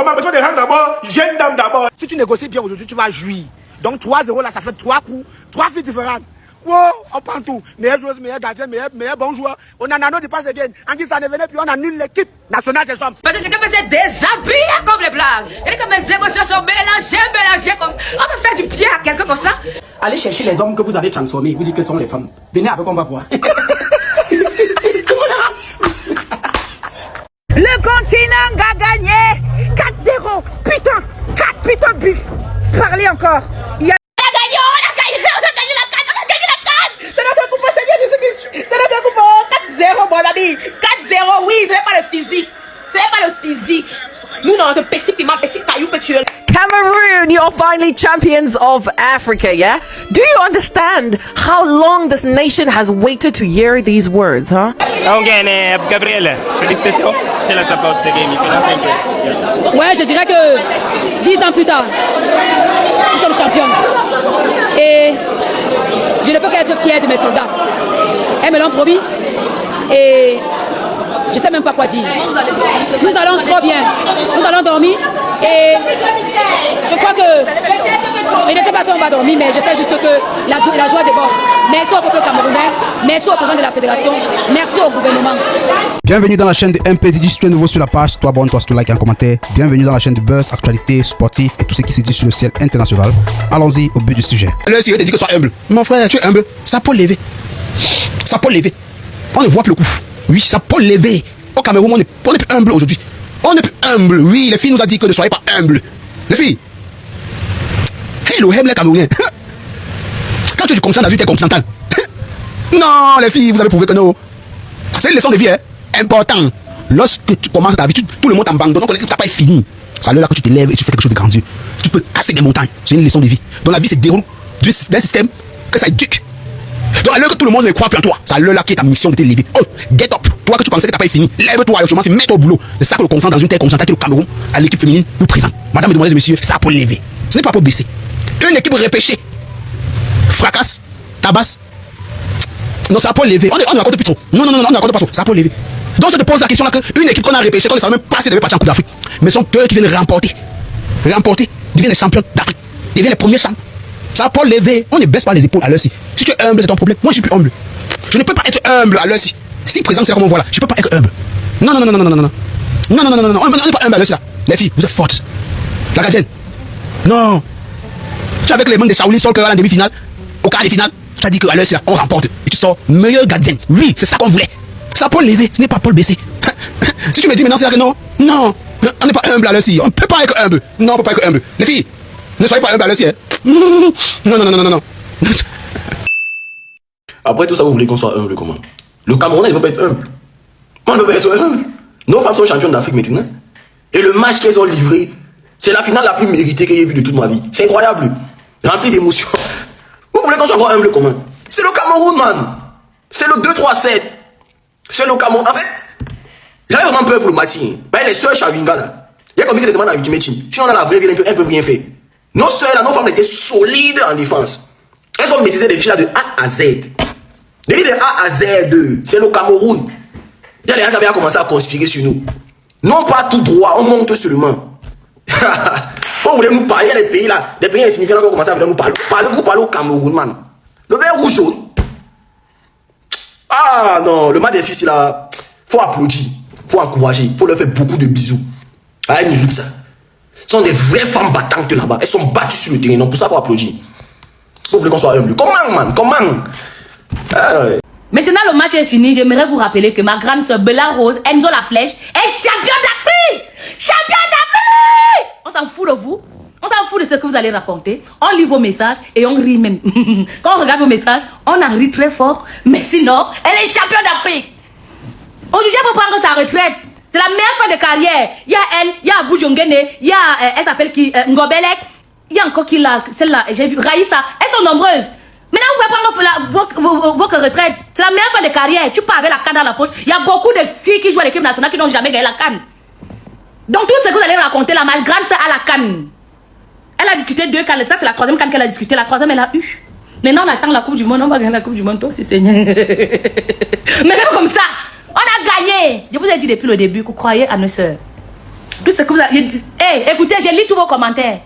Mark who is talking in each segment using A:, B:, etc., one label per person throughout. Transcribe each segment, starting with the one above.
A: On a besoin des gens d'abord, jeune dame d'abord.
B: Si tu négocies bien aujourd'hui, tu vas jouir. Donc 3-0 là, ça fait 3 coups, 3 filles différentes. Wow, on prend tout. Meilleure joueuse, meilleur gardien, meilleur bon joueur. On a Nano de passe again. En qui ça ne venait plus, on annule l'équipe nationale des hommes.
C: Parce que quelqu'un me déshabillé comme les blagues. Et quand mes émotions sont mélangées comme ça. On va faire du pied à quelqu'un comme ça.
D: Allez chercher les hommes que vous avez transformés. Vous dites que ce sont les femmes. Venez avec, on va voir.
C: Le continent a gagné 4-0. Putain, 4 putains de buts. Parlez encore. Il y a... On a gagné la canne. C'est notre coupe, Seigneur Jésus-Christ. C'est notre coupe. 4-0, mon ami. 4-0, oui, ce n'est pas le physique. Ce n'est pas le physique. Nous, dans ce petit piment, petit caillou que tu es.
E: Cameroon, you're finally champions of Africa, yeah? Do you understand how long this nation has waited to hear these words, huh?
F: Okay, Gabrielle, félicitations. Tell us about the game.
G: Ouais, je dirais que 10 ans plus tard, nous sommes champions. Et je ne peux qu'être fier de mes soldats. Elles me l'ont promis. Et je ne sais même pas quoi dire. Nous allons trop bien. Nous allons dormir. Et je crois que, je ne sais pas si on va dormir, mais je sais juste que la joie déborde. Merci au peuple camerounais, merci au président de la fédération, merci au gouvernement.
H: Bienvenue dans la chaîne de MPDJ. Si tu es nouveau sur la page, toi abonne-toi, si tu likes un commentaire. Bienvenue dans la chaîne de buzz, actualité, sportif et tout ce qui se dit sur le ciel international. Allons-y au but du sujet.
I: Le Syrien te dit que sois humble. Mon frère, tu es humble. Ça peut lever. Ça peut lever. On ne voit plus le coup. Oui, ça peut lever. Au Cameroun, on est plus humble aujourd'hui. On est plus humble. Oui, les filles nous ont dit que ne soyez pas humble. Les filles. Hello, les Camerounais. Quand tu es conscient d'ajouter, tu es consentant. Non, les filles, vous avez prouvé que non. C'est une leçon de vie, hein. Important. Lorsque tu commences ta vie, tout le monde t'abandonne. Donc, tu n'as pas fini. C'est là que tu te lèves et tu fais quelque chose de grandiose. Tu peux casser des montagnes. C'est une leçon de vie. Donc, la vie se déroule d'un système que ça éduque. Donc, à l'heure que tout le monde ne croit plus en toi, c'est à l'heure là qui est ta mission de te lever. Oh, get up. Toi que tu pensais que tu n'as pas fini, lève-toi et commence à mettre au boulot. C'est ça que le contrat dans une terre concentrée le Cameroun à l'équipe féminine nous présente. Madame, mesdemoiselles et messieurs, ça pour lever. Ce n'est pas pour baisser. Une équipe repêchée, fracasse, tabasse. Non, ça pour lever. On ne raconte plus trop. Non, on ne raconte pas trop. Ça pour lever. Donc, je te pose la question là qu'une équipe qu'on a repêchée, qu'on ne savait même pas si elle devait partir en Coupe d'Afrique, mais sont eux qui viennent remporter, deviennent les champions d'Afrique, deviennent les premiers champions. Ça pour lever. On ne baisse pas les épaules à l'heure-ci. Si tu es humble, c'est ton problème. Moi, je suis plus humble. Je ne peux pas être humble à l'heure-ci. Si présent, c'est comme on voit là. Je ne peux pas être humble. Non. On n'est pas humble à l'heure-ci là. Les filles, vous êtes fortes. La gardienne. Non. Tu es avec les membres de Shaolin Sol en demi-finale, au quart de finale. Tu as dit qu'à l'heure-ci là, on remporte. Et tu sors meilleur gardienne. Oui, c'est ça qu'on voulait. Ça pour lever. Ce n'est pas pour le baisser. Si tu me dis maintenant, c'est là que non. Non. On n'est pas humble à l'heure-ci. On ne peut pas être humble. Non, on ne peut pas être humble. Les filles, ne soyez pas humble à l'heure-ci. Non.
J: Après tout ça, vous voulez qu'on soit humble comment? Le Camerounais ne veut pas être humble. On ne veut pas être humble. Nos femmes sont championnes d'Afrique maintenant. Et le match qu'elles ont livré, c'est la finale la plus méritée que j'ai vue de toute ma vie. C'est incroyable. Rempli d'émotions. Vous voulez qu'on soit encore humble comment? C'est le Cameroun, man. C'est le 2-3-7. C'est le Cameroun. En fait, j'avais vraiment peur pour le match. Les soeurs Chavinga là, il y a combien de semaines avec du Metin. Sinon, dans la vraie vie, elles ne peuvent rien faire. Nos soeurs là, nos femmes étaient solides en défense. Elles ont maîtrisé des filles là de A à Z. Depuis de A à Z, c'est le Cameroun. Il y a des gens qui avaient commencé à conspirer sur nous. Non pas tout droit, on monte seulement. On voulait nous parler, il y a des pays là, des pays insignifiants qui ont commencé à venir nous parler. Vous parlez au Cameroun, man. Le vert rouge jaune. Ah non, le match des filles là, faut applaudir, faut encourager, faut leur faire beaucoup de bisous. Ah, elles méritent ça. Ce sont des vraies femmes battantes là-bas. Elles sont battues sur le terrain, donc pour ça, faut applaudir. Vous voulez qu'on soit humble. Comment, man? Comment? Ah, ouais.
C: Maintenant, le match est fini. J'aimerais vous rappeler que ma grande soeur Bella Rose, Enzo la Flèche, est championne d'Afrique! Championne d'Afrique! On s'en fout de vous. On s'en fout de ce que vous allez raconter. On lit vos messages et on rit même. Quand on regarde vos messages, on en rit très fort. Mais sinon, elle est championne d'Afrique. Aujourd'hui, elle peut prendre sa retraite. C'est la meilleure fin de carrière. Il y a elle, il y a Abou Djongene, il y a, elle s'appelle qui, Ngobelek. Il y a encore qui là, celle-là, j'ai vu, Raïssa. Elles sont nombreuses. Maintenant, vous pouvez prendre votre retraite. C'est la meilleure fin de carrière. Tu pars avec la canne dans la poche. Il y a beaucoup de filles qui jouent à l'équipe nationale qui n'ont jamais gagné la canne. Donc, tout ce que vous allez raconter là, ma grande sœur a la canne. Elle a discuté 2 cannes. Ça, c'est la 3e canne qu'elle a discuté. La 3e, elle a eu. Maintenant, on attend la Coupe du Monde. On va gagner la Coupe du Monde. Toi aussi, Seigneur. Mais même comme ça, on a gagné. Je vous ai dit depuis le début que vous croyez à nos sœurs. Tout ce que vous avez dit. Hey, écoutez, j'ai lu tous vos commentaires.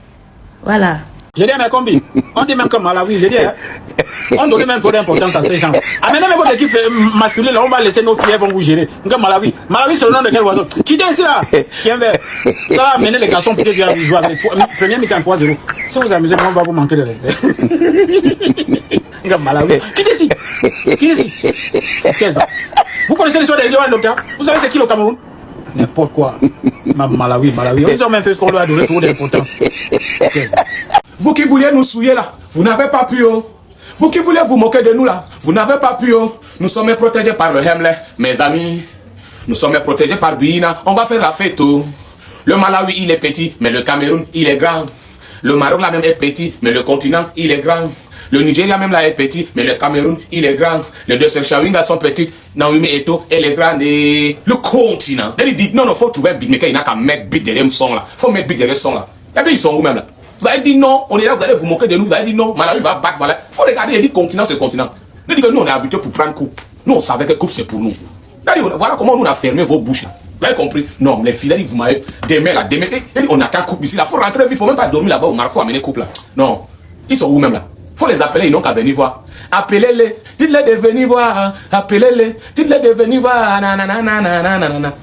C: Voilà.
D: Je dis, mais combien? On dit même que Malawi, je dis, on donne même trop d'importance à ces gens. Ah, maintenant, même votre équipe masculine, là, on va laisser nos filles vont vous gérer. Donc, Malawi, c'est le nom de quel oiseau? Quittez ici, là. Chien vert. Ça va amener les garçons peut-être à jouer avec les premiers mi-temps 3-0. Si vous amusez, on va vous manquer de respect. Malawi. Quittez ici. Qu'est-ce que vous connaissez l'histoire des lions, docteur? Vous savez c'est qui le Cameroun? N'importe quoi. Malawi. Ils ont même fait ce qu'on leur a donné trop d'importance.
A: Vous qui vouliez nous souiller là, vous n'avez pas pu. Oh. Vous qui vouliez vous moquer de nous là, vous n'avez pas pu. Oh. Nous sommes protégés par le Hemle, mes amis. Nous sommes protégés par Buina. On va faire la fête. Oh. Le Malawi, il est petit, mais le Cameroun, il est grand. Le Maroc là même est petit, mais le continent, il est grand. Le Nigeria même là est petit, mais le Cameroun, il est grand. Les deux sœurs Chawinga sont petites, Naomi Eto'o, elle est grande. Et le continent. Il dit, non, faut trouver un beatmaker, il n'a qu'à mettre beat derrière le son là. Faut mettre beat derrière le son là. Et puis ils sont où même là? Vous avez dit non, on est là, vous allez vous moquer de nous, vous avez dit non, Malawi va battre, voilà. Faut regarder, il dit continent, c'est continent. Il dit que nous on est habitués pour prendre coupe. Nous on savait que coupe c'est pour nous. Voilà comment nous on a fermé vos bouches là. Vous avez compris? Non, les fidèles, vous m'avez demain, on attend coupe ici là. Faut rentrer vite, faut même pas dormir là-bas au Maroc, faut amener coupe là. Non. Ils sont où même là? Faut les appeler, ils n'ont qu'à venir voir. Appelez-les, dites-les de venir voir. Appelez-les, dites-les de venir voir. Nanana.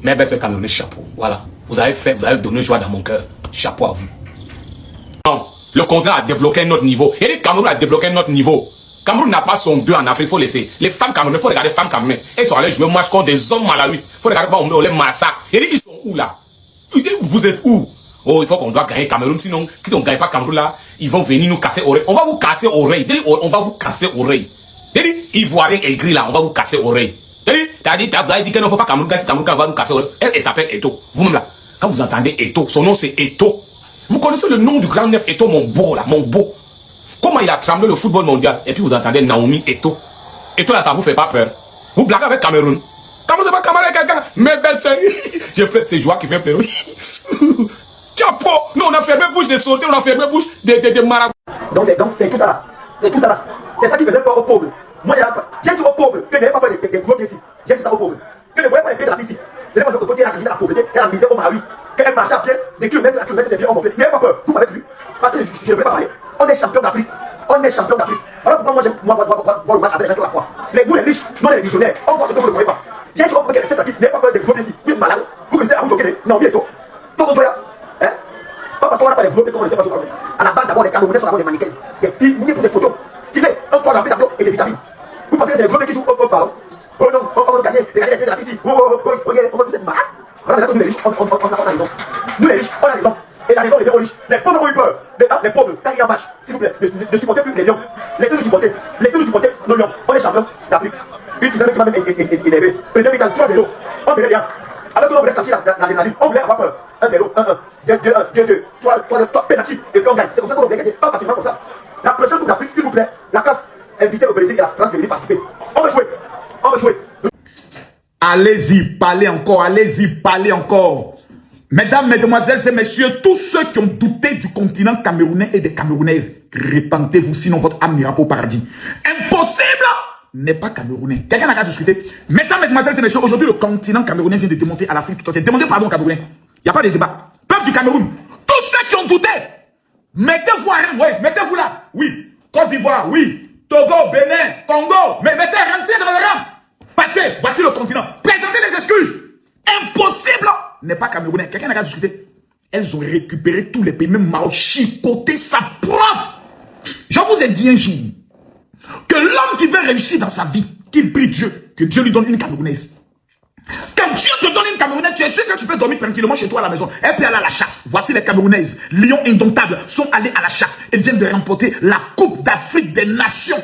A: Mais ben, c'est Camerounais, chapeau. Voilà. Vous avez donné joie dans mon cœur. Chapeau à vous. Non, le continent a débloqué un autre niveau. Et le Cameroun a débloqué un autre niveau. Cameroun n'a pas son but en Afrique, il faut laisser. Les femmes camerounaises, il faut regarder les femmes camerounaises. Elles sont allées jouer un match contre des hommes malawi. Il faut regarder comment on les massacre. Et ils sont où là? Vous êtes où? Oh, il faut qu'on doit gagner Cameroun, sinon, si on ne gagne pas Cameroun là, ils vont venir nous casser oreille. On va vous casser oreille. On va vous casser oreille. Ivoirien aigri là, on va vous casser oreille. T'as dit qu'il ne faut pas Cameroun, si Cameroun va nous casser oreille. Elle s'appelle Eto'o. Vous-même là, quand vous entendez Eto'o, son nom c'est Eto'o. Vous connaissez le nom du grand neuf Eto'o, mon beau là, mon beau. Comment il a tremblé le football mondial. Et puis vous entendez Naomi Eto'o. Eto'o là, ça vous fait pas peur. Vous blaguez avec Cameroun. Cameroun, c'est pas Cameroun avec quelqu'un. Mes belles sœurs, j'ai plein c'est joie qui fait pleurer. Chapeau! Nous on a fermé bouche des sautés, on a fermé bouche des marabouts.
B: Donc c'est tout ça là. C'est tout ça là. C'est ça qui faisait peur aux pauvres. Moi j'ai dit aux pauvres que n'ayez pas peur des gros pieds ici. J'ai dit ça aux pauvres. Que ne voyez pas les pieds de la fille ici. C'est pas parce que côté la la pauvreté et la misère au Malawi. Qu'elle marche à pied, des kilomètres à kilomètres, c'est bien gonflé. N'ayez pas peur. Vous m'avez vu. Parce que je ne vais pas parler. On est champion d'Afrique. On est champion d'Afrique. Alors pourquoi moi j'aime voir le match avec les gens la fois. Nous les riches, nous les visionnaires, on voit ce que vous ne voyez pas. J'ai dit aux pauvres que cette équipe n'ayez pas peur des gros pieds ici. Vous êtes malade. Vous connaissez à vous choquer. Non, bientôt. Tout le monde hein? Pas parce qu'on n'a pas les gros, comme on ne sait pas. À la base, d'abord, les Camerounais sont d'abord des mannequins. Des filles munies pour des photos. Stylées, un toit rempli d'abord et des vitamines. Vous pensez que c'est les gros qui jouent au ballon? Oh non, on va gagner. Regardez les filles ici. On va tous être malades. Voilà, nous les riches, on a raison. Nous les riches, on a raison. Et la raison, les aux riches. Les pauvres ont eu peur. Les pauvres, quand il y a un match, s'il vous plaît, ne supportez plus les lions. Laissez-nous supporter. Laissez-nous supporter nos lions. On est champions d'Afrique. Une finale qui m'a même énervé. Premier mi-temps 3-0. On venait bien. Alors que l'on voulait sortir l'adrénaline, on voulait avoir peur. 1-0, 1-1, 2-2, 3, penalty, et puis on gagne. C'est comme ça qu'on voulait gagner, pas facilement comme ça. La prochaine Coupe d'Afrique, s'il vous plaît, la CAF invitée au Brésil et la France de venir participer. On va jouer, on va jouer.
A: Allez-y, parlez encore. Mesdames, mesdemoiselles et messieurs, tous ceux qui ont douté du continent camerounais et des Camerounaises, répentez-vous, sinon votre âme n'ira pas au paradis. Impossible n'est pas camerounais. Quelqu'un n'a qu'à discuter. Mesdames, mesdemoiselles et messieurs, aujourd'hui, le continent camerounais vient de démonter à l'Afrique tout entière. Démonter, pardon, camerounais. Il n'y a pas de débat. Peuple du Cameroun, tous ceux qui ont douté, mettez-vous à rien, oui, mettez-vous là. Oui. Côte d'Ivoire, oui. Togo, Bénin, Congo, mais mettez, rentrez dans le rang. Passez, voici le continent. Présentez des excuses. Impossible n'est pas camerounais. Quelqu'un n'a qu'à discuter. Elles ont récupéré tous les pays, même Maroc, chicoté sa propre. Je vous ai dit un jour que l'homme qui veut réussir dans sa vie, qu'il prie Dieu, que Dieu lui donne une Camerounaise. Quand Dieu te donne une Camerounaise, tu es sûr que tu peux dormir tranquillement chez toi à la maison. Elle peut aller à la chasse. Voici les Camerounaises, lions indomptables, sont allés à la chasse. Elles viennent de remporter la Coupe d'Afrique des Nations.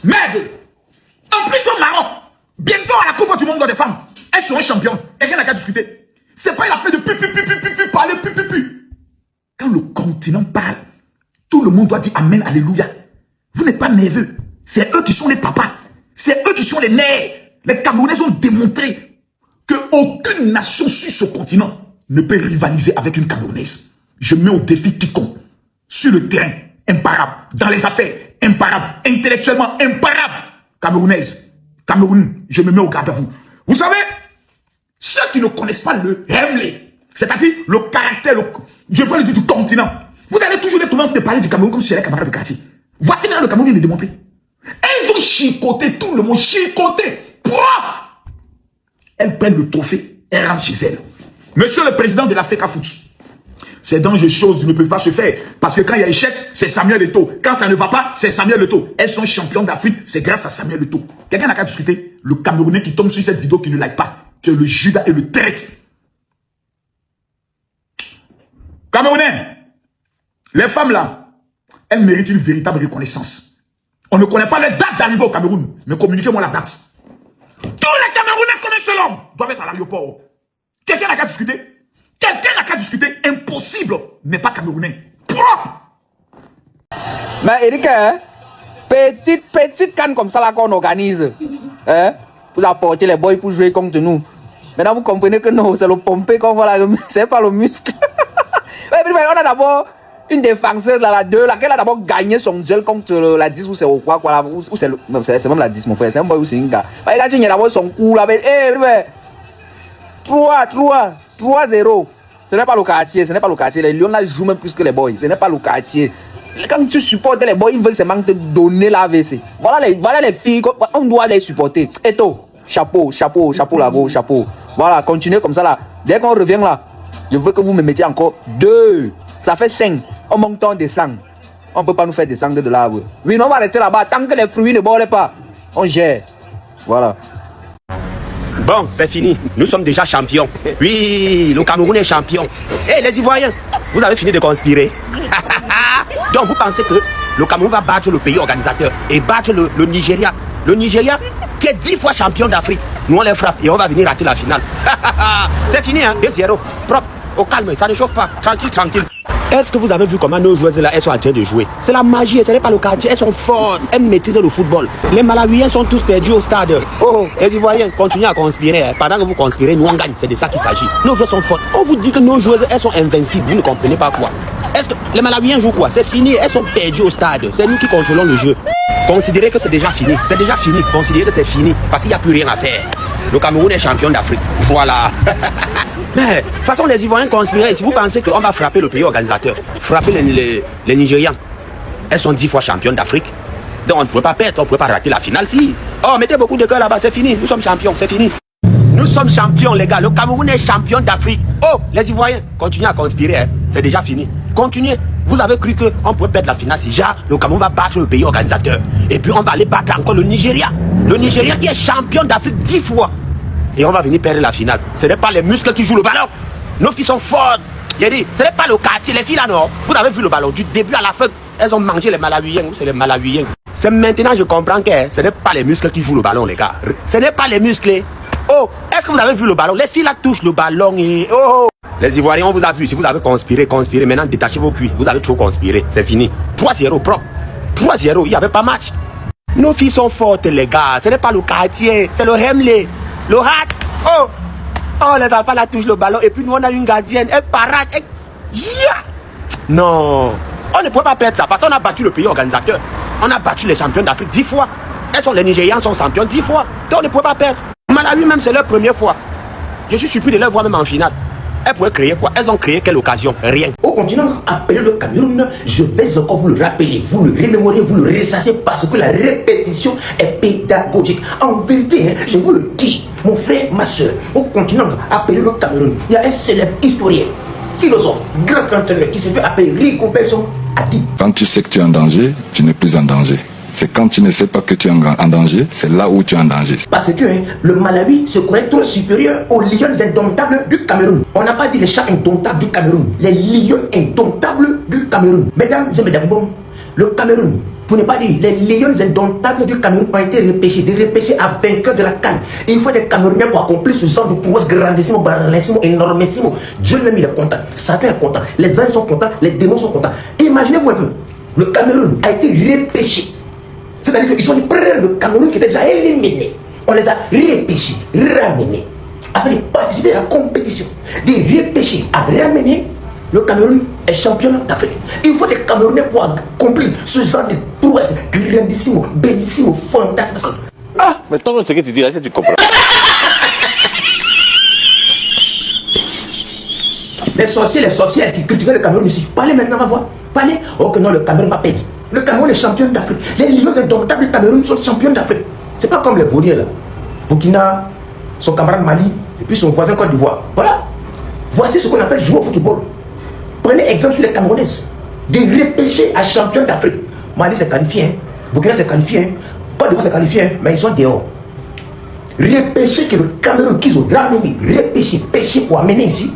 A: Merde! En plus au Maroc, bientôt à la Coupe du Monde des femmes, elles seront championnes. Et rien n'a qu'à discuter. C'est pas une affaire de parler. Quand le continent parle, tout le monde doit dire Amen, Alléluia. Vous n'êtes pas nerveux. C'est eux qui sont les papas. C'est eux qui sont les nerfs. Les Camerounais ont démontré qu'aucune nation sur ce continent ne peut rivaliser avec une Camerounaise. Je mets au défi quiconque. Sur le terrain, imparable. Dans les affaires, imparable. Intellectuellement, imparable. Camerounaise, Cameroun, je me mets au garde à vous. Vous savez, ce
K: ceux qui ne connaissent pas le Hemley, c'est-à-dire le caractère, je veux le dire du continent, vous allez toujours les trouver de parler du Cameroun comme si c'était camarade de quartier. Voici maintenant le Cameroun vient de démontrer. Et ils ont chicoté tout le monde, chicoté. Pourquoi? Elles prennent le trophée, elles rentrent chez elles. Monsieur le président de l'Africa Foot, ces dangereuses choses ne peuvent pas se faire. Parce que quand il y a échec, c'est Samuel Eto'o. Quand ça ne va pas, c'est Samuel Eto'o. Elles sont championnes d'Afrique, c'est grâce à Samuel Eto'o. Quelqu'un n'a qu'à discuter. Le Camerounais qui tombe sur cette vidéo qui ne like pas, c'est le Judas et le traite. Camerounais, les femmes là, elles méritent une véritable reconnaissance. On ne connaît pas les dates d'arrivée au Cameroun, mais communiquez-moi la date. Tous les Camerounais connaissent l'homme, doivent être à l'aéroport. Quelqu'un n'a qu'à discuter. Quelqu'un n'a qu'à discuter. Impossible n'est pas Camerounais. Propre.
L: Mais Eric, petite canne comme ça là qu'on organise. Hein? Vous apportez les boys pour jouer contre nous. Maintenant vous comprenez que non, c'est le pompé qu'on voit là, c'est pas le muscle. On a d'abord une défenseuse là, la 2, laquelle a d'abord gagné son duel contre la 10 ou c'est au quoi là, ou c'est même la 10 mon frère, c'est un boy ou c'est un gars. Regarde, il y a d'abord son coup là, 3-0. Ce n'est pas le quartier, ce n'est pas le quartier. Les Lions là jouent même plus que les boys. Ce n'est pas le quartier. Quand tu supportes les boys, ils veulent seulement te donner l'AVC. Voilà les filles, on doit les supporter. Eto, chapeau là, gros, chapeau. Voilà, continuez comme ça là. Dès qu'on revient là, je veux que vous me mettiez encore 2. Ça fait 5. On monte, on descend. On ne peut pas nous faire descendre de l'arbre. Oui, non, on va rester là-bas. Tant que les fruits ne bordent pas, on gère. Voilà.
F: Bon, c'est fini. Nous sommes déjà champions. Oui, le Cameroun est champion. Eh, les Ivoiriens, vous avez fini de conspirer. Donc, vous pensez que le Cameroun va battre le pays organisateur et battre le Nigeria. Le Nigeria, qui est 10 fois champion d'Afrique. Nous, on les frappe et on va venir rater la finale. C'est fini, hein? 2-0. Propre. Au calme, ça ne chauffe pas. Tranquille, tranquille. Est-ce que vous avez vu comment nos joueuses là, elles sont en train de jouer? C'est la magie, ce n'est pas le quartier, elles sont fortes, elles maîtrisent le football. Les Malawiens sont tous perdus au stade. Oh, les Ivoiriens, continuez à conspirer. Hein. Pendant que vous conspirez, nous on gagne, c'est de ça qu'il s'agit. Nos joueuses sont fortes. On vous dit que nos joueuses, elles sont invincibles, vous ne comprenez pas quoi. Est-ce que les Malawiens jouent quoi? C'est fini, elles sont perdues au stade. C'est nous qui contrôlons le jeu. Considérez que c'est déjà fini, c'est déjà fini. Considérez que c'est fini, parce qu'il n'y a plus rien à faire. Le Cameroun est champion d'Afrique. Voilà. Mais, de toute façon, les Ivoiriens conspirent. Si vous pensez qu'on va frapper le pays organisateur, frapper les Nigérians, elles sont 10 fois championnes d'Afrique. Donc on ne pouvait pas perdre, on ne pouvait pas rater la finale. Si. Oh, mettez beaucoup de cœur là-bas, c'est fini. Nous sommes champions, c'est fini. Nous sommes champions, les gars. Le Cameroun est champion d'Afrique. Oh, les Ivoiriens, continuez à conspirer. Hein. C'est déjà fini. Continuez. Vous avez cru qu'on pouvait perdre la finale si déjà le Cameroun va battre le pays organisateur. Et puis on va aller battre encore le Nigeria. Le Nigeria qui est champion d'Afrique 10 fois. Et on va venir perdre la finale. Ce n'est pas les muscles qui jouent le ballon. Nos filles sont fortes. Ce n'est pas le quartier. Les filles là, non. Vous avez vu le ballon du début à la fin. Elles ont mangé les Malawiens. C'est les Malawiens. C'est maintenant je comprends que ce n'est pas les muscles qui jouent le ballon, les gars. Ce n'est pas les muscles. Oh, est-ce que vous avez vu le ballon? Les filles là touchent le ballon et... Oh, les Ivoiriens, on vous a vu. Si vous avez conspiré. Maintenant, détachez vos cuits. Vous avez trop conspiré. C'est fini. 3-0 propre. 3-0. Il n'y avait pas match. Nos filles sont fortes, les gars. Ce n'est pas le quartier. C'est le Hemley. Le hack. Oh, les enfants là touchent le ballon. Et puis nous, on a une gardienne. Elle parade. Yeah. Non. On ne peut pas perdre ça parce qu'on a battu le pays organisateur. On a battu les champions d'Afrique 10 fois. Les Nigérians sont champions 10 fois. Donc on ne peut pas perdre. Malawi même, c'est leur première fois. Je suis surpris de les voir même en finale. Elles pourraient créer quoi? Elles ont créé quelle occasion? Rien.
J: Au continent appelé le Cameroun, je vais encore vous le rappeler, vous le remémorer, vous le ressasser parce que la répétition est pédagogique. En vérité, je vous le dis, mon frère, ma soeur, au continent appelé le Cameroun, il y a un célèbre historien, philosophe, grand entraîneur qui se fait appeler Rico Besson, a dit:
M: quand tu sais que tu es en danger, tu n'es plus en danger. C'est quand tu ne sais pas que tu es en danger, c'est là où tu es en danger.
J: Parce que le Malawi se croit trop supérieur aux lions indomptables du Cameroun. On n'a pas dit les chats indomptables du Cameroun, les lions indomptables du Cameroun. Mesdames et mesdames, bon, le Cameroun, pour ne pas dire les lions indomptables du Cameroun ont été repêchés à vainqueur de la CAN. Il faut des Camerounais pour accomplir ce genre de prouesse grandissimo, ballissimo, énormissimo. Dieu lui-même il est content, Satan est content, les anges sont contents, les démons sont contents. Imaginez-vous un peu, le Cameroun a été repêché. C'est-à-dire qu'ils sont les premiers le Cameroun qui était déjà éliminé. On les a repêchés, ramenés, afin de participer à la compétition. De repêcher à ramener, le Cameroun est champion d'Afrique. Il faut des Camerounais pour accomplir ce genre de prouesse grandissimo, bellissimo, fantastique.
F: Ah, mais toi, ce que tu dis là, c'est que tu comprends.
N: les sorcières qui critiquaient le Cameroun ici. Parlez maintenant, on va voir. Parlez. Oh que non, le Cameroun va perdre. Le Cameroun est champion d'Afrique. Les lions indomptables du Cameroun sont champions d'Afrique. C'est pas comme les vauriers là. Burkina, son camarade Mali, et puis son voisin Côte d'Ivoire. Voilà. Voici ce qu'on appelle jouer au football. Prenez exemple sur les Camerounaises. De repêcher à champion d'Afrique. Mali s'est qualifié, hein. Burkina s'est qualifié, hein. Côte d'Ivoire s'est qualifié, hein. Mais ils sont dehors. Repêcher que le Cameroun qu'ils ont ramené, pêcher pour amener ici.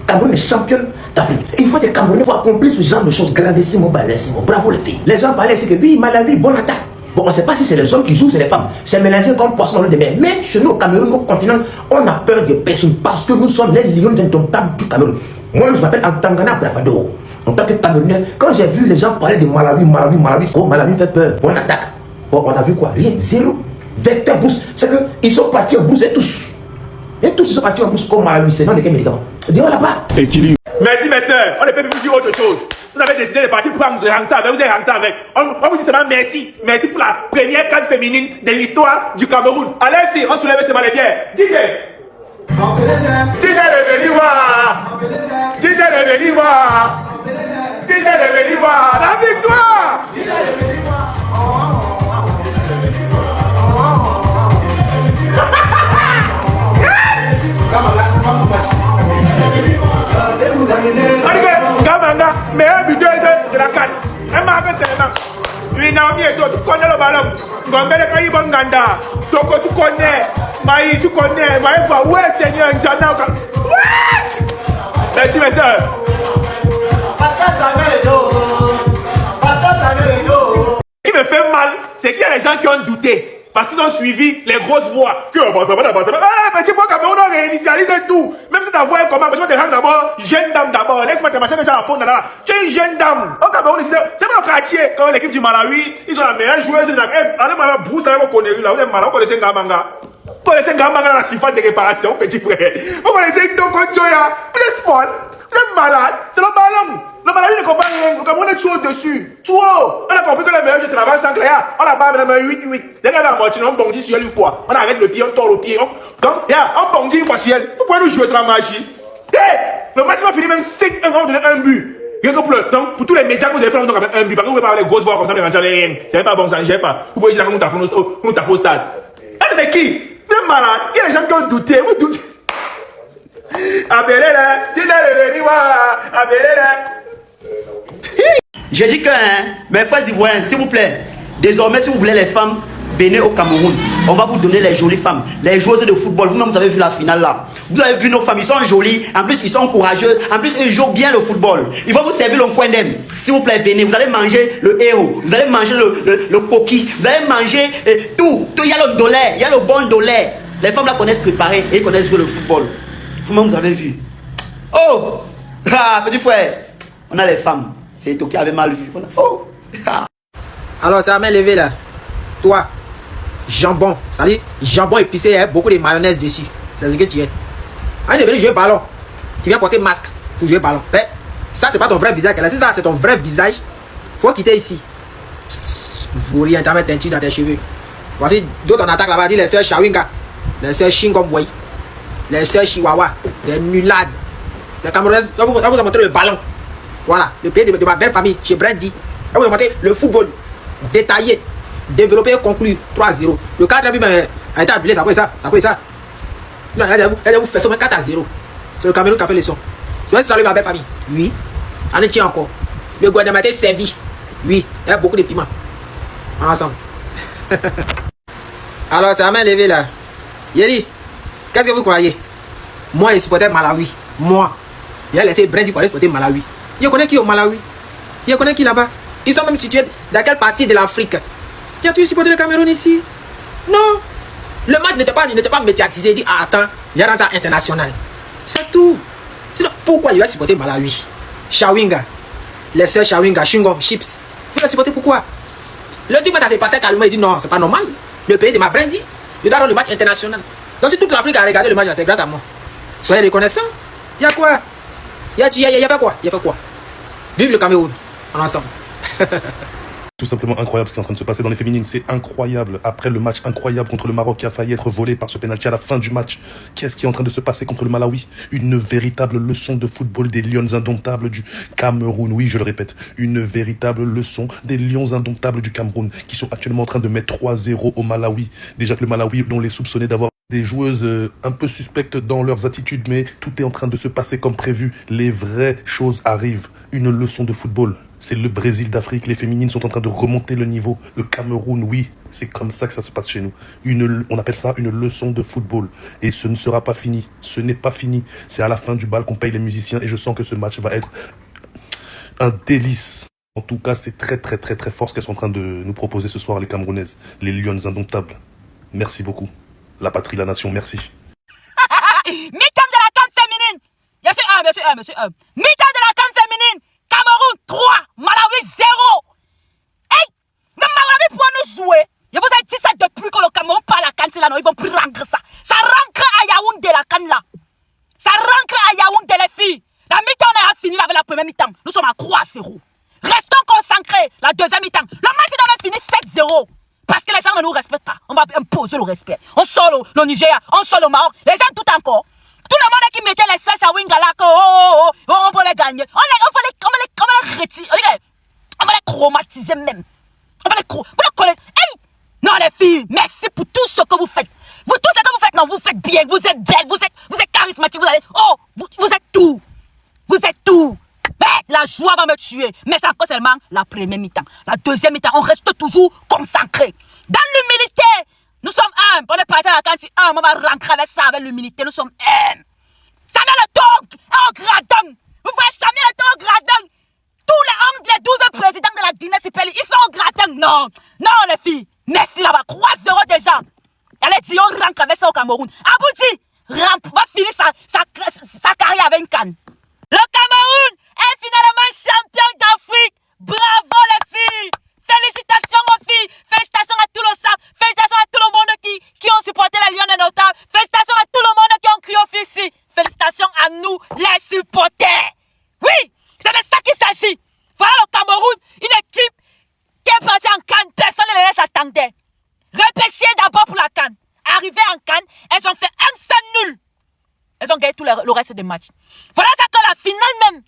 N: Cameroun est champion d'Afrique. Il faut des Camerounais pour accomplir ce genre de choses. Grandissimo, balèssimo. Bravo les filles. Les gens parlaient, c'est que oui, Malawi, bonne attaque. Bon, on ne sait pas si c'est les hommes qui jouent, c'est les femmes. C'est mélangé comme poisson dans l'eau de mer. Mais chez nous, au Cameroun, au continent, on a peur de personne parce que nous sommes les lions indomptables du Cameroun. Moi, je m'appelle Antangana Bravado. En tant que Camerounais, quand j'ai vu les gens parler de Malawi, oh, Malawi fait peur. Bonne attaque. Bon, on a vu quoi? Rien, zéro. Vecteur boost. C'est qu'ils sont partis en boost et tous. Et tous ils sont partis en boost comme Malawi. C'est non de quel médicament? Dis-moi là-bas.
K: Équilibre. Merci mes soeurs, on ne peut plus vous dire autre chose. Vous avez décidé de partir pour vous rentrer avec, vous êtes rentré avec. On vous dit seulement merci. Merci pour la première CAN féminine de l'histoire du Cameroun. Allez-y, on soulève seulement les bières. DJ de venir voir. DJ de venir voir. DJ de venir voir. La victoire. Gamanga, meilleur buteur de la CAN. Un marque seulement. Lui, Naomi et toi, tu connais le ballon. Gombele Kaïbon Ganda. Toko, tu connais. Maï, tu connais. Maïfa, ouais, Seigneur, Njana. What? Merci, mes soeurs. Ce qui me fait mal, c'est qu'il y a des gens qui ont douté. Parce qu'ils ont suivi les grosses voix. Que mais tu vois Cameroun on réinitialise tout. Même si ta voix est comment, mais je vais te rendre d'abord jeune dame d'abord. Laisse-moi te marcher déjà à pondre là. Tu es une jeune dame. Au Cameroun, c'est pas le quartier. Quand l'équipe du Malawi, ils ont la meilleure joueuse de la. Allez, ma brousse avec vos conneries là. Vous êtes malade, vous connaissez Ngamanga. Vous connaissez Ngamanga dans la surface de réparation, petit frère. Vous connaissez Toko Joya. Vous êtes folle. Vous êtes malade. C'est le ballon. Le Malawi ne comprend rien. Le Cameroun est tout au-dessus. Tout haut. On a compris que le meilleur jeu c'est la base sans clair. On a pas même 8-8. Dès qu'on a la moitié, on bondit sur elle une fois. On arrête le pied, on tord le pied. On bondit une fois sur elle. Vous pouvez nous jouer sur la magie. Le match va finir même 5-1, on va donner un but. Rien que pour tous les médias que vous avez fait, on donne un but. Parce que vous pouvez pas avoir les grosses voix comme ça, de rentrer rien. C'est même pas bon, ça ne gère pas. Vous pouvez dire que nous tapons au stade. C'est qui? Même malade. Il y a des gens qui ont douté. Vous doutez. Appelez-les. Dis-les, appelez-les.
F: Je dis que, mes frères ivoiriens, s'il vous plaît, désormais, si vous voulez les femmes, venez au Cameroun. On va vous donner les jolies femmes, les joueuses de football. Vous-même, vous avez vu la finale là. Vous avez vu nos femmes, ils sont jolies. En plus, ils sont courageuses. En plus, ils jouent bien le football. Ils vont vous servir le coin d'aime. S'il vous plaît, venez. Vous allez manger le héros. Vous allez manger le coquille. Vous allez manger tout. Il y a le dollar. Il y a le bon dollar. Les femmes là connaissent préparer et connaissent jouer le football. Vous-même, vous avez vu. Oh! Ah, petit frère. On a les femmes. C'est toi qui avait mal vu. Oh!
L: Alors, ça m'a levé là. Toi, jambon. C'est-à-dire, jambon épicé, hein, beaucoup de mayonnaise dessus. C'est ce que tu es. On est venu jouer ballon. Tu viens porter masque pour jouer ballon. Mais, ça, c'est pas ton vrai visage. Si ça, c'est ton vrai visage, faut quitter ici. Vous rien, t'as mis teinture dans tes cheveux. Voici d'autres en attaque là-bas. Dit les sœurs Shawinga, les sœurs Shingomboy, les sœurs Chihuahua, les nulades. Les Camerounais, on vous a montré le ballon. Voilà, le pays de ma belle famille, chez Brandy. On vous a montré le football détaillé, développé et conclu 3-0. Le 4 a été appelé, ça quoi ça? Ça quoi ça? Non, elle vous fait seulement 4-0. C'est le Cameroun qui a fait les sons. Tu vois, salut ma belle famille. Oui. On est tient encore. Le gouvernement est servi. Oui, il y a beaucoup de piments. On est ensemble. Alors, ça m'a levé là. Yeri, qu'est-ce que vous croyez? Moi, je supportais Malawi. Moi. Il a laissé Brandy pour aller supporter Malawi. Je connais qui au Malawi? Je connais qui là-bas? Ils sont même situés dans quelle partie de l'Afrique? Tu as-tu supporté le Cameroun ici? Non. Le match n'était pas médiatisé. Il dit, ah, attends, il y a un ça international. C'est tout. Sinon, pourquoi il va supporter Malawi? Shawinga, les sœurs Shawinga, Shingom, Chips. Vous la supportez pourquoi? Le truc, ça s'est passé calmement. Il dit, non, c'est pas normal. Le pays de ma Brandy, il doit avoir le match international. Donc, si toute l'Afrique a regardé le match, c'est grâce à moi. Soyez reconnaissants. Il y a quoi? Il y a fait quoi? Il y a fait quoi? Vive le Cameroun. On est ensemble.
O: Tout simplement incroyable ce qui est en train de se passer dans les féminines, c'est incroyable. Après le match incroyable contre le Maroc qui a failli être volé par ce pénalty à la fin du match, qu'est-ce qui est en train de se passer contre le Malawi? Une véritable leçon de football des lions indomptables du Cameroun. Oui, je le répète, une véritable leçon des lions indomptables du Cameroun qui sont actuellement en train de mettre 3-0 au Malawi. Déjà que le Malawi, on les soupçonnait d'avoir des joueuses un peu suspectes dans leurs attitudes, mais tout est en train de se passer comme prévu. Les vraies choses arrivent. Une leçon de football. C'est le Brésil d'Afrique. Les féminines sont en train de remonter le niveau. Le Cameroun, oui, c'est comme ça que ça se passe chez nous. On appelle ça une leçon de football. Et ce ne sera pas fini. Ce n'est pas fini. C'est à la fin du bal qu'on paye les musiciens. Et je sens que ce match va être un délice. En tout cas, c'est très très très très fort ce qu'elles sont en train de nous proposer ce soir, les Camerounaises. Les Lions indomptables. Merci beaucoup. La patrie, la nation, merci.
P: Mi-temps de la CAN féminine. Monsieur 1. Mi-temps de la CAN féminine. Cameroun 3, Malawi 0. Hey, le Malawi pour nous jouer. Je vous ai dit ça depuis que le Cameroun parle à la CAN, c'est là, non, ils vont plus rentrer ça. Ça rentre à Yaoundé la CAN là. Ça rentre à Yaoundé les filles. La mi-temps on a fini avec la première mi-temps. Nous sommes à 3-0. Restons concentrés. La deuxième mi-temps. Le match est dans fini 7-0. Parce que les gens ne nous respectent pas. On va imposer le respect. On sort le Nigeria, on sort le Maroc. Les gens tout encore. Tout le monde qui mettait les sèches à Wingala, on peut les gagner. On va les retirer. On va les chromatiser même. On va les chromatiser. Hey! Non les filles, merci pour tout ce que vous faites. Vous tout ce que vous faites, non, vous faites bien. Vous êtes belle, vous êtes charismatique. Vous êtes tout. Vous êtes tout. Mais la joie va me tuer. Mais c'est encore seulement la première mi-temps. La deuxième mi-temps, on reste toujours concentré. Dans l'humilité, nous sommes un. On est parti à la cantine un. On va rentrer avec ça, avec l'humilité. Nous sommes un. Samuel Eto'o au gradin. Vous voyez Samuel Eto'o au gradin. Tous les 12 présidents de la Guinée-Sipeli, ils sont au gradin. Non, les filles. Merci là-bas. 3-0 déjà. Allez, Dion rentre avec ça au Cameroun. Abouti va finir sa carrière avec une canne. Le Cameroun est finalement champion d'Afrique. Bravo les filles. Félicitations aux filles. Félicitations à tout le staff. Félicitations à tout le monde qui ont supporté les Lions notables. Félicitations à tout le monde qui ont crié au fils ici. Félicitations à nous les supporters. Oui, c'est de ça qu'il s'agit. Voilà le Cameroun, une équipe qui est partie en CAN. Personne ne les attendait. Repêchées d'abord pour la CAN. Arrivées en CAN, elles ont fait un seul nul. Elles ont gagné tout le reste des matchs. Voilà ça que la finale même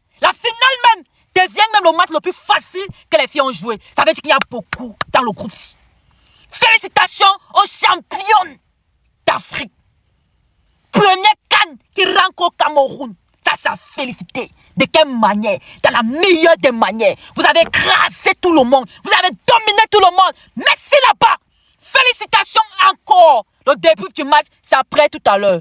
P: devient même le match le plus facile que les filles ont joué. Ça veut dire qu'il y a beaucoup dans le groupe. Félicitations aux championnes d'Afrique. Premier CAN qui rentre au Cameroun. Ça félicité. De quelle manière? Dans la meilleure des manières. Vous avez écrasé tout le monde. Vous avez dominé tout le monde. Merci là-bas. Félicitations encore. Le début du match, c'est après tout à l'heure.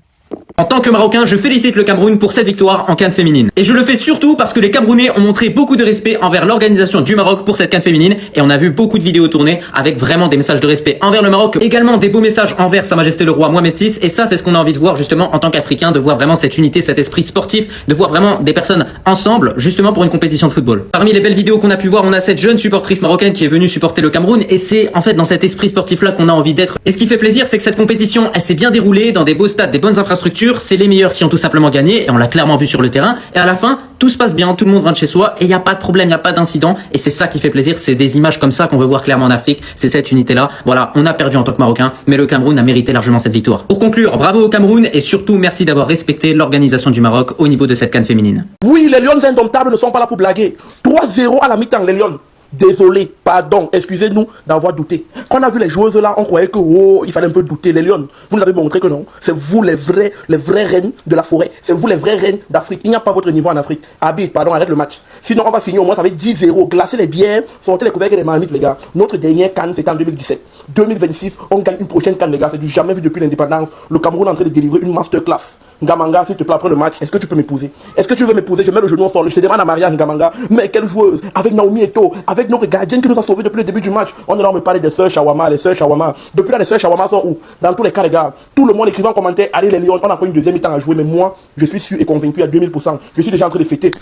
Q: En tant que Marocain, je félicite le Cameroun pour cette victoire en CAN féminine. Et je le fais surtout parce que les Camerounais ont montré beaucoup de respect envers l'organisation du Maroc pour cette CAN féminine. Et on a vu beaucoup de vidéos tournées avec vraiment des messages de respect envers le Maroc. Également des beaux messages envers Sa Majesté le Roi Mohamed VI. Et ça, c'est ce qu'on a envie de voir justement en tant qu'Africain, de voir vraiment cette unité, cet esprit sportif, de voir vraiment des personnes ensemble justement pour une compétition de football. Parmi les belles vidéos qu'on a pu voir, on a cette jeune supportrice marocaine qui est venue supporter le Cameroun. Et c'est en fait dans cet esprit sportif-là qu'on a envie d'être. Et ce qui fait plaisir, c'est que cette compétition, elle s'est bien déroulée dans des beaux stades, des bonnes infrastructures. C'est les meilleurs qui ont tout simplement gagné et on l'a clairement vu sur le terrain. Et à la fin, tout se passe bien, tout le monde rentre chez soi et il n'y a pas de problème, il n'y a pas d'incident. Et c'est ça qui fait plaisir, c'est des images comme ça qu'on veut voir clairement en Afrique. C'est cette unité-là. Voilà, on a perdu en tant que Marocain, mais le Cameroun a mérité largement cette victoire. Pour conclure, bravo au Cameroun et surtout merci d'avoir respecté l'organisation du Maroc au niveau de cette CAN féminine.
R: Oui, les Lions indomptables ne sont pas là pour blaguer. 3-0 à la mi-temps, les Lions. Désolé, pardon, excusez-nous d'avoir douté. Quand on a vu les joueuses là, on croyait que il fallait un peu douter. Les Lions, vous nous avez montré que non. C'est vous les vraies reines de la forêt. C'est vous les vraies reines d'Afrique. Il n'y a pas votre niveau en Afrique. Habite, pardon, arrête le match. Sinon, on va finir au moins avec 10-0. Glacer les bières, sortir les couvercles et les marmites, les gars. Notre dernière CAN, c'était en 2017. 2026, on gagne une prochaine CAN, les gars. C'est du jamais vu depuis l'indépendance. Le Cameroun est en train de délivrer une masterclass. Ngamanga, s'il te plaît, après le match, est-ce que tu peux m'épouser? Est-ce que tu veux m'épouser? Je mets le genou au sol, je te demande en mariage, Ngamanga. Mais quelle joueuse! Avec Naomi Eto'o, avec notre gardienne qui nous a sauvés depuis le début du match. On est là, on me parle des sœurs Shawama, les sœurs Shawama. Depuis là, les sœurs Shawama sont où? Dans tous les cas, les gars. Tout le monde écrivant en commentaire, allez les Lions, on a pas une deuxième mi-temps à jouer, mais moi, je suis sûr et convaincu à 2000%. Je suis déjà en train de fêter.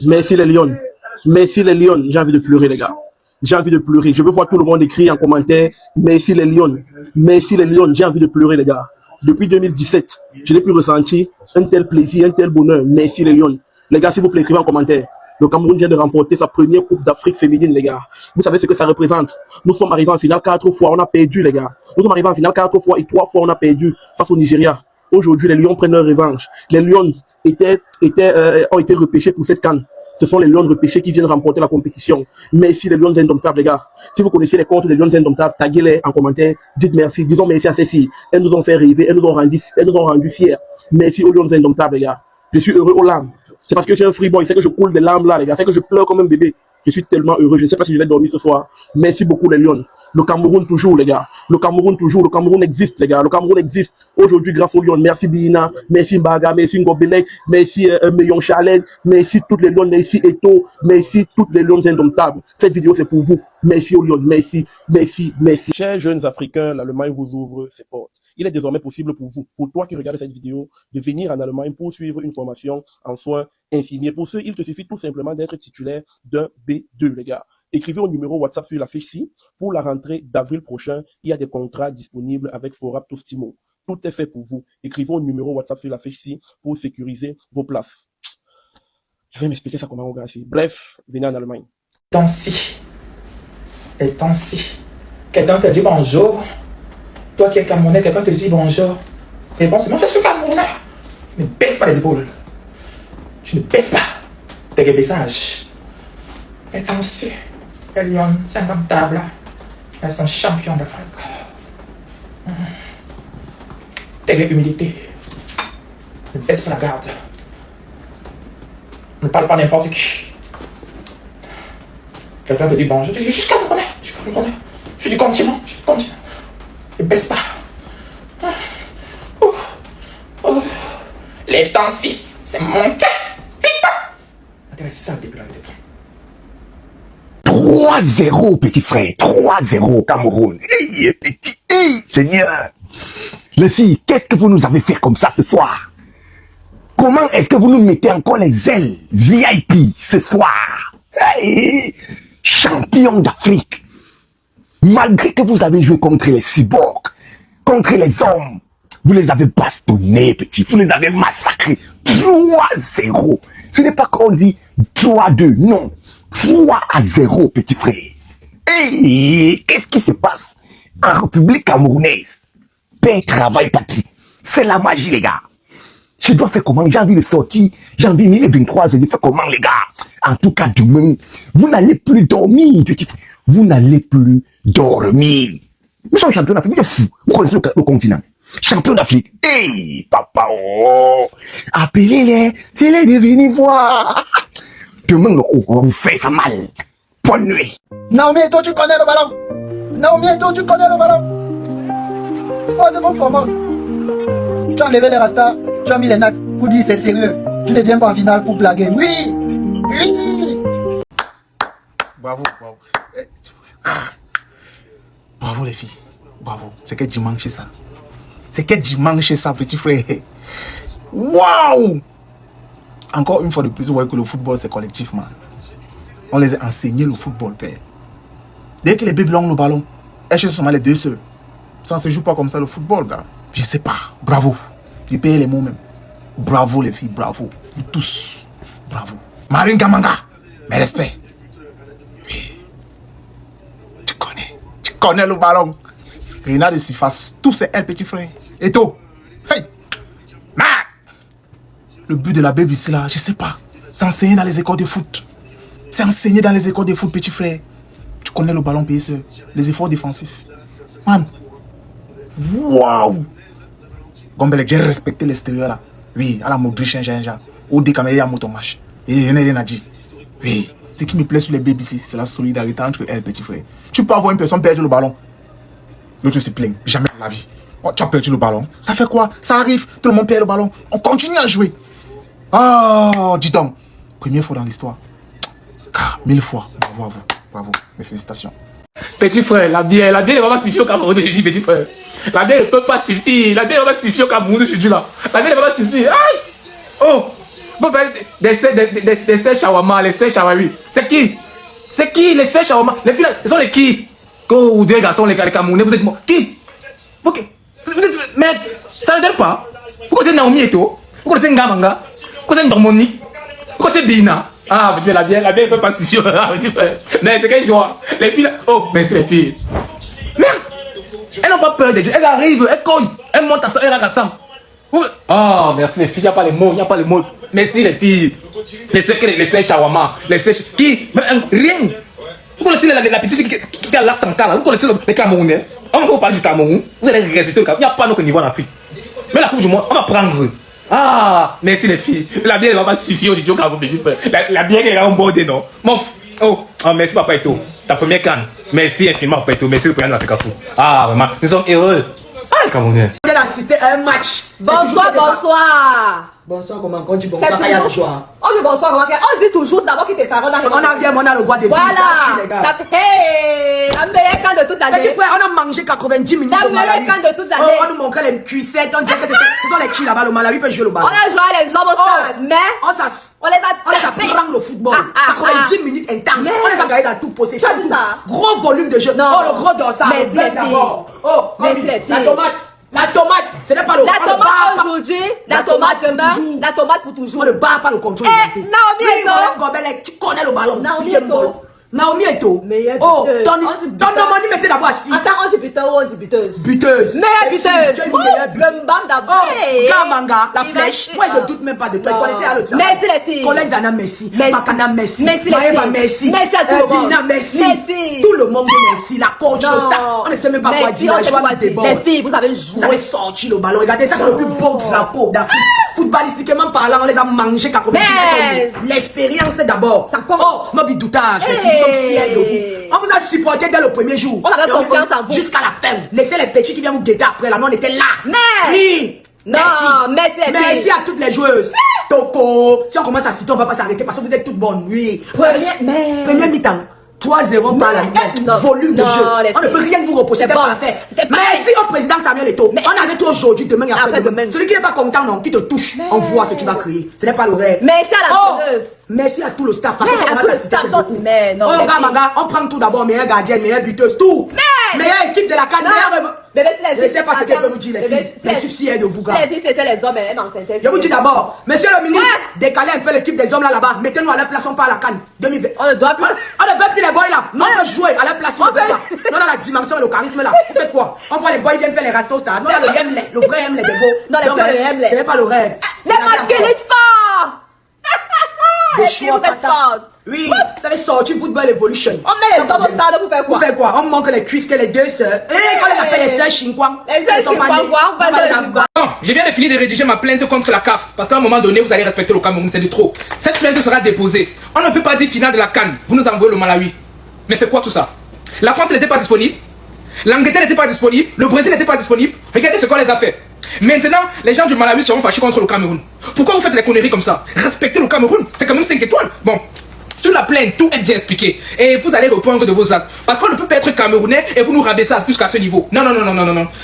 R: Merci les Lions. Merci les Lions. J'ai envie de pleurer, les gars. J'ai envie de pleurer. Je veux voir tout le monde écrire en commentaire. Merci les Lions. Merci les Lions. J'ai envie de pleurer, les gars. Depuis 2017, je n'ai plus ressenti un tel plaisir, un tel bonheur. Merci les Lions. Les gars, s'il vous plaît, écrivez en commentaire. Le Cameroun vient de remporter sa première Coupe d'Afrique féminine, les gars. Vous savez ce que ça représente? Nous sommes arrivés en finale 4 fois, on a perdu, les gars. Nous sommes arrivés en finale 4 fois et 3 fois on a perdu face au Nigeria. Aujourd'hui, les Lions prennent leur revanche. Les Lions ont été repêchés pour cette CAN. Ce sont les Lions repêchés qui viennent remporter la compétition. Merci les Lions indomptables, les gars. Si vous connaissez les comptes des Lions indomptables, taguez-les en commentaire. Dites merci, disons merci à ces filles. Elles nous ont fait rêver, elles nous ont rendu fiers. Merci aux Lions indomptables, les gars. Je suis heureux aux larmes. C'est parce que je suis un free boy, c'est que je coule des larmes là, les gars. C'est que je pleure comme un bébé. Je suis tellement heureux. Je ne sais pas si je vais dormir ce soir. Merci beaucoup, les Lions. Le Cameroun toujours, les gars. Le Cameroun toujours. Le Cameroun existe, les gars. Le Cameroun existe. Aujourd'hui, grâce aux Lions. Merci Bina. Merci Mbaga. Merci Ngobelek. Merci Meyon Chalen. Merci toutes les Lions. Merci Eto. Merci toutes les Lions indomptables. Cette vidéo, c'est pour vous. Merci aux Lions. Merci. Merci. Merci. Chers jeunes Africains, l'Allemagne vous ouvre ses portes. Il est désormais possible pour vous, pour toi qui regardes cette vidéo, de venir en Allemagne pour suivre une formation en soins infirmiers. Pour ce, il te suffit tout simplement d'être titulaire d'un B2, les gars. Écrivez au numéro WhatsApp sur la fiche-ci. Pour la rentrée d'avril prochain, il y a des contrats disponibles avec Forap Tostimo. Tout est fait pour vous. Écrivez au numéro WhatsApp sur la fiche-ci pour sécuriser vos places. Je vais m'expliquer ça comment on gagne. Bref, venez en Allemagne.
N: Et temps-ci, quelqu'un te dit bonjour. Toi qui es Camerounais, quelqu'un te dit bonjour. Et bon, c'est moi, je suis Camerounais. Ne baisse pas les épaules. Tu ne baisses pas tes guébessages. Et temps-ci, les Lions, c'est indomptable. Elles sont champions d'Afrique. T'es humilité. Ne baisse pas la garde. Ne parle pas n'importe qui. Quelqu'un te dit bonjour. Tu dis, je suis Camerounais. Je suis Camerounais. Je suis du continent. Je suis du continent. Ne baisse pas. Les temps-ci, c'est monté. Attends, ça depuis la tête.
F: 3-0, petit frère. 3-0, Cameroun. Hey, petit. Hey, Seigneur. Les filles, qu'est-ce que vous nous avez fait comme ça ce soir? Comment est-ce que vous nous mettez encore les ailes VIP ce soir? Hey, champion d'Afrique. Malgré que vous avez joué contre les cyborgs, contre les hommes, vous les avez bastonnés, petit. Vous les avez massacrés. 3-0. Ce n'est pas qu'on dit 3-2, non. 3-0, petit frère. Et qu'est-ce qui se passe en République camerounaise? Paix, travail, patrie. C'est la magie, les gars. Je dois faire comment? J'ai envie de sortir. J'ai envie de 23 h. Je fais comment, les gars? En tout cas, demain, vous n'allez plus dormir, petit frère. Vous n'allez plus dormir. Nous sommes champions d'Afrique. Vous êtes fous. Vous connaissez le continent. Champion d'Afrique. Hey, papa, oh. Appelez-les. C'est les devenus voir. Demain, on va vous faire ça mal. Bonne nuit.
N: Naomi, toi, tu connais le ballon. Naomi, toi, tu connais le ballon. Faut de bon comment. Tu as enlevé les rastas. Tu as mis les nacs pour dire c'est sérieux. Tu ne viens pas en finale pour blaguer. Oui. Oui.
I: Bravo, bravo. Bravo les filles. Bravo. C'est que dimanche ça. C'est que dimanche ça, petit frère. Waouh! Encore une fois de plus, vous voyez que le football c'est collectif, man. On les a enseigné le football, père. Dès que les bébés ont le ballon, elles sont seulement les deux seuls. Ça ne se joue pas comme ça le football, gars. Je sais pas. Bravo. Ils payent les mots même. Bravo les filles, bravo. Vous tous. Bravo. Marine Gamanga, mes respects. Oui. Tu connais le ballon. Rien de surface. Tout c'est elle, petit frère. Et toi? Hey! Ma! Le but de la baby ici là, je sais pas. C'est enseigné dans les écoles de foot. C'est enseigné dans les écoles de foot, petit frère. Tu connais le ballon PSE. Les efforts défensifs. Man. Waouh! Gombele, j'ai respecté l'extérieur là. Oui, à la Modric, au décamé, à Motomache. Et il n'y a rien à dire. Oui, ce qui me plaît sur les bébés ici, c'est la solidarité entre elles, petit frère. Tu peux avoir une personne perdre le ballon. L'autre se plaint. Jamais dans la vie. Oh, tu as perdu le ballon. Ça fait quoi? Ça arrive. Tout le monde perd le ballon. On continue à jouer. Oh, dis donc. Première fois dans l'histoire. 1000 fois. Bravo à vous. Bravo. Mes félicitations.
A: Petit frère, la bière ne va pas suffire au Cameroun aujourd'hui, petit frère. La bière ne peut pas suffire. La bière ne va pas suffire au Cameroun aujourd'hui là. La bière ne va pas suffire. Aïe! Oh! Vous parlez des steaks shawarma, les steaks shawarma. C'est qui? C'est qui les steaks shawarma? Les filles, ils sont les qui? Quand vous deux garçons, les Camerounais, vous êtes morts. Qui? Mais ça ne donne pas. Vous connaissez Naomi et tout. Vous connaissez Ngamanga. Vous connaissez Dormoni. Vous connaissez Bina. Ah, mais la bière, elle peut pas suffire. Mais c'est quelle joie. Les filles, oh, merci les filles. Merde. Elles n'ont pas peur des dieux. Elles arrivent, elles cognent. Elles montent à ça, elles rassemblent. Oh, merci les filles, il n'y a pas les mots, il n'y a pas les mots. Merci les filles. Les secrets, les sèches shawarma, les sèches. Qui? Rien. Vous connaissez la petite fille qui a la sanka là. Vous connaissez les Camerounais. On va parler du Cameroun. Vous allez résister le Cameroun. Il n'y a pas notre niveau en Afrique. Mais la Coupe du Monde, on va prendre. Ah, merci les filles. La bière ne va pas suffire au Dieu Cameroun, petit frère. La bière est en bordé, non? Oh, merci Papa Eto. Ta première canne. Merci infiniment Papa Eto. Merci le président de l'Afrique Afro. Ah, vraiment, nous sommes heureux. Ah, les Camerounais.
N: On vient d'assister à un match.
G: Bonsoir, bonsoir.
N: Bonsoir, comment on dit bonsoir quand il y a des joie.
G: On dit bonsoir, comment on dit toujours d'abord que tes parents ont
N: on a le droit de dire
G: voilà. Ça hey, la meilleure canne de toute l'année.
N: Petit frère, on a mangé 90 minutes.
G: La meilleure canne de toute l'année.
N: On nous montrait les cuissettes, on disait que ce sont les qui là-bas, le Malawi peut jouer le ballon.
G: On a joué les hommes au stade, mais on les a
N: pris le football. 90 minutes intenses. On les a gardés dans toute possession. Gros volume de jeu. Oh, le gros dorsal.
G: Merci les filles.
N: Oh, merci les filles. La tomate, ce n'est pas le
G: la tomate aujourd'hui, la tomate demain, la tomate pour toujours.
N: On ne bat pas le contrôle.
G: Naomi
N: Eto, tu connais le ballon.
G: Naomi
N: Eto. Oh, ton Domoni mettait d'abord assis.
G: Attends, on dit buteur ou on dit buteuse?
N: Buteuse.
G: Meilleure buteuse. Le mbam d'abord.
N: Gamanga, la flèche. Moi, je ne doute même pas de toi. Tu connaissais à l'autre.
G: Merci les filles.
N: Colin Zana, merci. Makana, merci.
G: Merci les filles.
N: Merci.
G: Merci à tout le monde.
N: Merci.
G: Merci.
N: Tout le monde, merci. La coach, le staff. On ne sait même pas quoi dire.
G: Les filles, vous avez joué.
N: Vous avez sorti le ballon. Regardez, ça c'est le plus beau drapeau d'Afrique. Footballistiquement parlant, on les a mangés 90 minutes. L'expérience d'abord. Oh, nos bidoutages. Nous sommes fiers de vous. On vous a supporté dès le premier jour.
G: On avait confiance en vous.
N: Jusqu'à la fin. Laissez les petits qui viennent vous guetter après. Là, nous on était là.
G: Oui.
N: Merci à toutes les joueuses. Toko. Si on commence à citer, on va pas s'arrêter parce que vous êtes toutes bonnes. Oui. Premier mi-temps. 3-0 par la volume de jeu. On ne peut rien vous reprocher. C'était parfait. Merci au président Samuel Eto'o. On avait tout aujourd'hui, demain et après-demain. Celui qui n'est pas content, non, qui te touche, on voit ce qu'il va créer. Ce n'est pas le rêve.
G: Merci à la donneuse.
N: Merci à tout le staff. Parce que on prend tout d'abord, meilleure gardienne, meilleure buteuse, tout. Meilleure équipe de la CAN, je ne sais pas ce qu'elle peut vous dire, les filles. Je suis fier de vous, gars.
G: Les filles, c'était les hommes,
N: je vous dis d'abord, monsieur le ministre, décalez un peu l'équipe des hommes là-bas. Mettez-nous à la place, on part à la CAN 2020. On ne veut plus les boys là. Non, on veut jouer à la place. On veut pas. Non, dans la dimension et le charisme là. Vous faites quoi? On voit les boys viennent faire les restos stade. Non, le Hemley, le vrai Hemley des go.
G: Non, le Hemley.
N: Ce n'est pas le rêve.
G: Les masquelites forts.
N: Des choix oui, vous avez sorti Football Evolution.
G: On met les hommes au stade pour faire quoi?
N: Vous faites quoi? On manque les cuisses que les deux sœurs. Et quand on appelle les sœurs Chinkwang.
G: Les sœurs Chinkwang,
A: j'ai bien fini de rédiger ma plainte contre la CAF. Parce qu'à un moment donné, vous allez respecter le Cameroun, c'est de trop. Cette plainte sera déposée. On ne peut pas dire finale de la CAN. Vous nous envoyez le Malawi. Mais c'est quoi tout ça? La France n'était pas disponible. L'Angleterre n'était pas disponible. Le Brésil n'était pas disponible. Regardez ce qu'on les a fait. Maintenant, les gens du Malawi seront fâchés contre le Cameroun. Pourquoi vous faites les conneries comme ça? Respectez le Cameroun, c'est quand même 5 étoiles. Bon, sur la plainte, tout est bien expliqué. Et vous allez répondre de vos actes. Parce qu'on ne peut pas être Camerounais et vous nous rabaissez jusqu'à ce niveau. Non.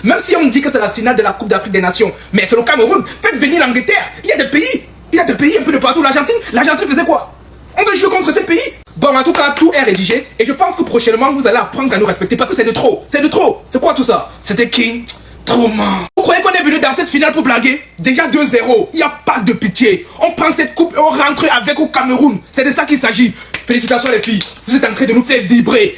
A: Même si on dit que c'est la finale de la Coupe d'Afrique des Nations, mais c'est le Cameroun. Faites venir l'Angleterre. Il y a des pays un peu de partout. L'Argentine faisait quoi? On veut jouer contre ces pays. Bon, en tout cas, tout est rédigé. Et je pense que prochainement, vous allez apprendre à nous respecter. Parce que c'est de trop. C'est de trop. C'est quoi tout ça? C'était King Trauma. Vous croyez qu'on est venu dans cette finale pour blaguer? Déjà 2-0. Il n'y a pas de pitié. On prend cette coupe et on rentre avec au Cameroun. C'est de ça qu'il s'agit. Félicitations les filles. Vous êtes en train de nous faire vibrer.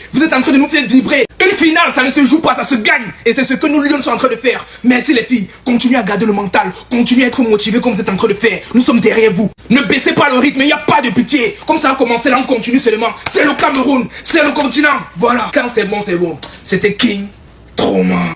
A: Une finale, ça ne se joue pas, ça se gagne. Et c'est ce que nous Lions sommes en train de faire. Merci les filles. Continuez à garder le mental. Continuez à être motivés comme vous êtes en train de faire. Nous sommes derrière vous. Ne baissez pas le rythme, il n'y a pas de pitié. Comme ça a commencé, là on continue seulement. C'est le Cameroun. C'est le continent. Voilà. Quand c'est bon, c'est bon. C'était King Trauma.